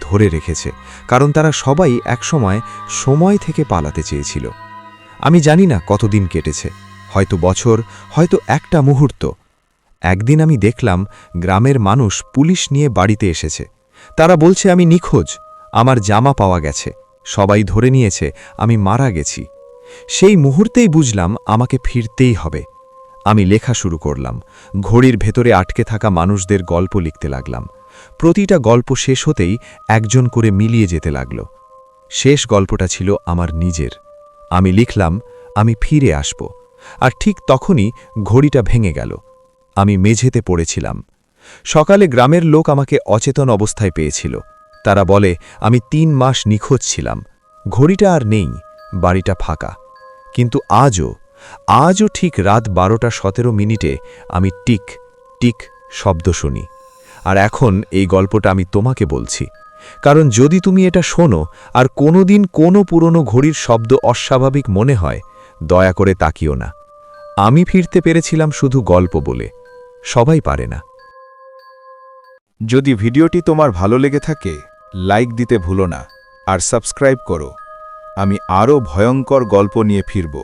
ধরে রেখেছে, কারণ তারা সবাই একসময় সময় থেকে পালাতে চেয়েছিল। আমি জানি না কতদিন কেটেছে, হয়তো বছর, হয়তো একটা মুহূর্ত। একদিন আমি দেখলাম গ্রামের মানুষ পুলিশ নিয়ে বাড়িতে এসেছে। তারা বলছে আমি নিখোঁজ, আমার জামা পাওয়া গেছে, সবাই ধরে নিয়েছে, আমি মারা গেছি। সেই মুহূর্তেই বুঝলাম আমাকে ফিরতেই হবে। আমি লেখা শুরু করলাম, ঘড়ির ভেতরে আটকে থাকা মানুষদের গল্প লিখতে লাগলাম। প্রতিটা গল্প শেষ হতেই একজন করে মিলিয়ে যেতে লাগল। শেষ গল্পটা ছিল আমার নিজের। আমি লিখলাম, আমি ফিরে আসব। আর ঠিক তখনই ঘড়িটা ভেঙে গেল। আমি মেঝেতে পড়েছিলাম। সকালে গ্রামের লোক আমাকে অচেতন অবস্থায় পেয়েছিল। তারা বলে আমি 3 মাস নিখোঁজ ছিলাম। ঘড়িটা আর নেই, বাড়িটা ফাঁকা। কিন্তু আজও ঠিক রাত 12:17 আমি টিক টিক শব্দ শুনি। আর এখন এই গল্পটা আমি তোমাকে বলছি, কারণ যদি তুমি এটা শোনো আর কোনোদিন কোনো পুরনো ঘড়ির শব্দ অস্বাভাবিক মনে হয়, দয়া করে তাকিও না। আমি ফিরতে পেরেছিলাম শুধু গল্প বলে, সবাই পারে না। যদি ভিডিওটি তোমার ভালো লেগে থাকে, লাইক দিতে ভুলো না আর সাবস্ক্রাইব করো। আমি আরও ভয়ঙ্কর গল্প নিয়ে ফিরব।